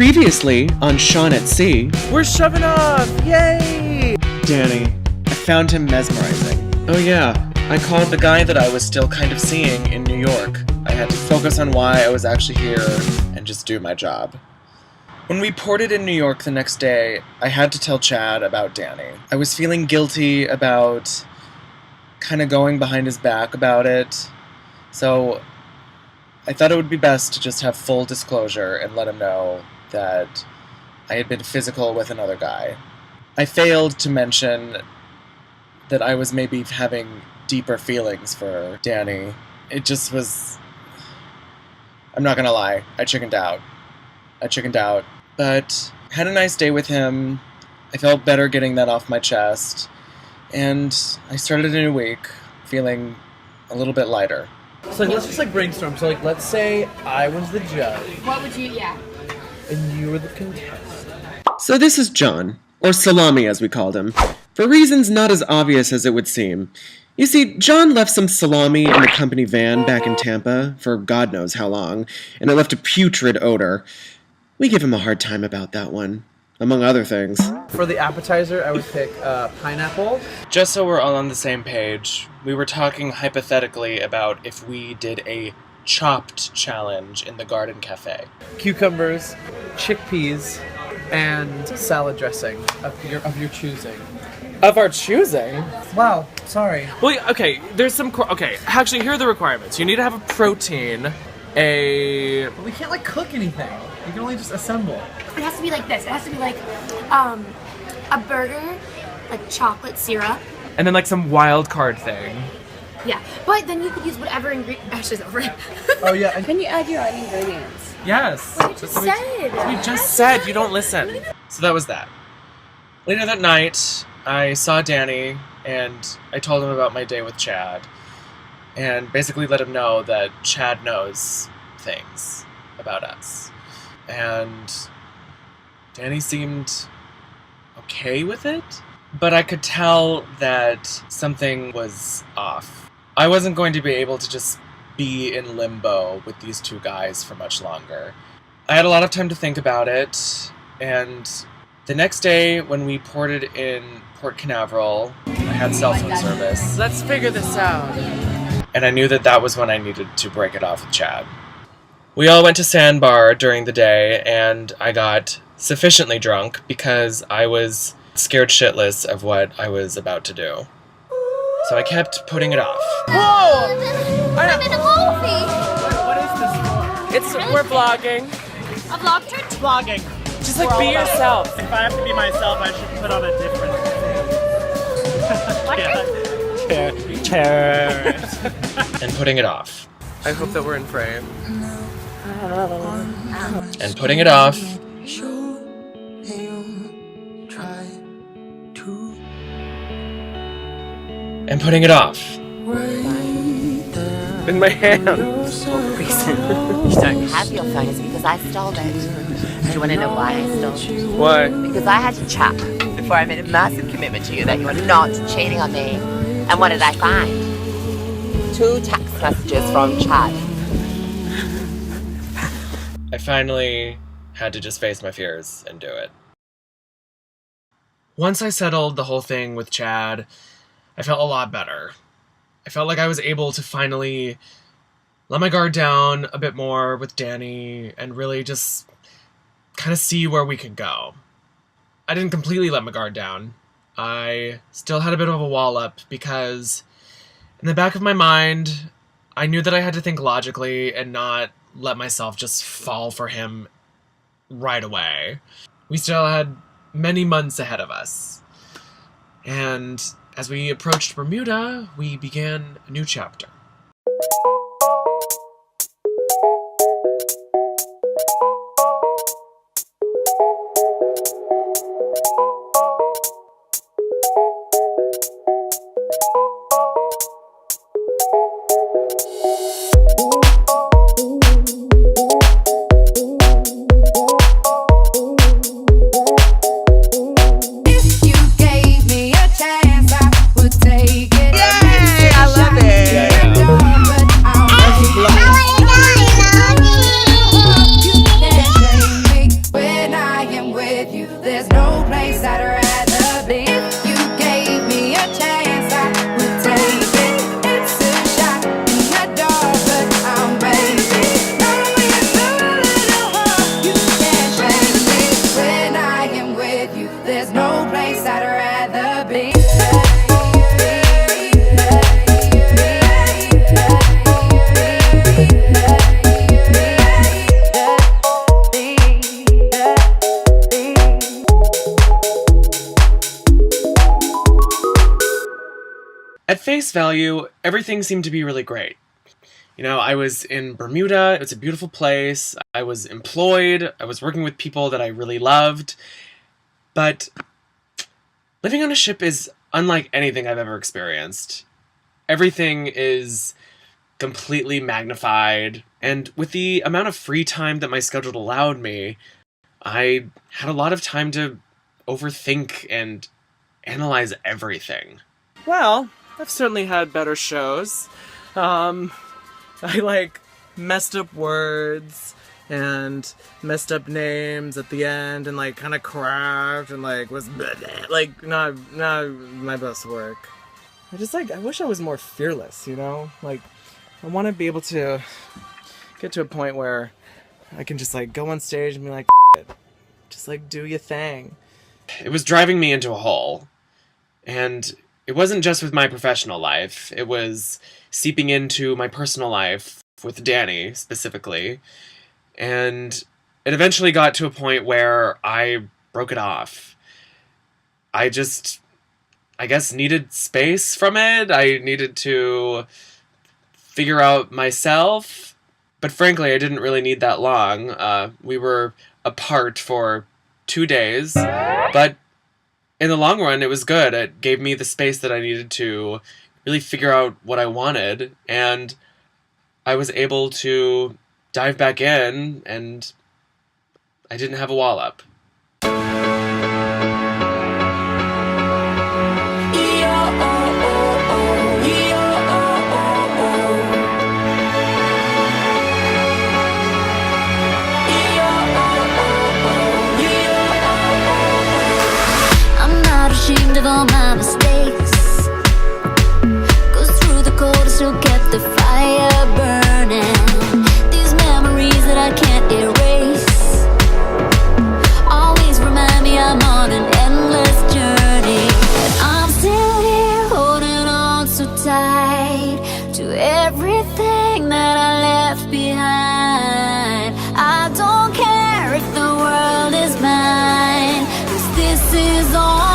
Previously on Sean at Sea. We're shoving off! Yay! Danny. I found him mesmerizing. Oh yeah, I called the guy that I was still kind of seeing in New York. I had to focus on why I was actually here and just do my job. When we ported in New York the next day, I had to tell Chad about Danny. I was feeling guilty about kind of going behind his back about it, so I thought it would be best to just have full disclosure and let him know that I had been physical with another guy. I failed to mention that I was maybe having deeper feelings for Danny. It just was... I'm not gonna lie, I chickened out. But I had a nice day with him. I felt better getting that off my chest. And I started a new week feeling a little bit lighter. So let's just brainstorm. So let's say I was the judge. What would you, And you were the contestant. So this is John, or Salami as we called him, for reasons not as obvious as it would seem. You see, John left some salami in the company van back in Tampa for God knows how long, and it left a putrid odor. We give him a hard time about that one, among other things. For the appetizer, I would pick pineapple. Just so we're all on the same page, we were talking hypothetically about if we did a chopped challenge in the garden cafe. Cucumbers, chickpeas, and salad dressing of your choosing. Of our choosing? Wow, sorry. Well, okay, there's some... actually, here are the requirements. You need to have a protein, But we can't, cook anything. You can only just assemble. It has to be like this. It has to be like a burger, like chocolate syrup. and then, some wild card thing. Yeah, but then you could use whatever ingredient. Ashley's over it. Oh, yeah. Can you add your own ingredients? Yes. What you just said. We just said you don't listen. So that was that. Later that night, I saw Danny, and I told him about my day with Chad, and basically let him know that Chad knows things about us. And Danny seemed okay with it, but I could tell that something was off. I wasn't going to be able to just be in limbo with these two guys for much longer. I had a lot of time to think about it, and the next day when we ported in Port Canaveral, I had cell phone service. Let's figure this out. And I knew that that was when I needed to break it off with Chad. We all went to Sandbar during the day, and I got sufficiently drunk because I was scared shitless of what I was about to do. So I kept putting it off. Whoa! I'm in a movie. What is this? We're vlogging. A vlog turn Vlogging. Just be yourself. If I have to be myself, I should put on a different chair. And putting it off. I hope that we're in frame. And putting it off. And putting it off. In my hand. The reason you don't have your phone is because I stole it. Do you want to know why I stole it? Why? Because I had to chat before I made a massive commitment to you that you were not cheating on me. And what did I find? 2 text messages from Chad. I finally had to just face my fears and do it. Once I settled the whole thing with Chad, I felt a lot better. I felt like I was able to finally let my guard down a bit more with Danny and really just kind of see where we could go. I didn't completely let my guard down. I still had a bit of a wall up because in the back of my mind, I knew that I had to think logically and not let myself just fall for him right away. We still had many months ahead of us. And as we approached Bermuda, we began a new chapter. Yay! I love it. Yeah. face value, everything seemed to be really great. You know, I was in Bermuda, it was a beautiful place, I was employed, I was working with people that I really loved, but living on a ship is unlike anything I've ever experienced. Everything is completely magnified, and with the amount of free time that my schedule allowed me, I had a lot of time to overthink and analyze everything. Well, I've certainly had better shows. I messed up words and messed up names at the end and kind of cracked and was not my best work. I wish I was more fearless, you know? I want to be able to get to a point where I can just go on stage and be like, it. Just do your thing. It was driving me into a hole. And it wasn't just with my professional life. It was seeping into my personal life with Danny, specifically. And it eventually got to a point where I broke it off. I guess, needed space from it. I needed to figure out myself. But frankly, I didn't really need that long. We were apart for 2 days. But in the long run, it was good. It gave me the space that I needed to really figure out what I wanted, and I was able to dive back in, and I didn't have a wall up. Ashamed of all my mistakes. Goes through the cold and still kept the fire burning. These memories that I can't erase always remind me I'm on an endless journey. And I'm still here holding on so tight to everything that I left behind. I don't care if the world is mine, 'cause this is all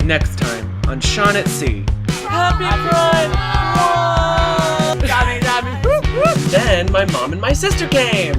Next time on Sean at Sea. Happy Pride! Got me. Then my mom and my sister came.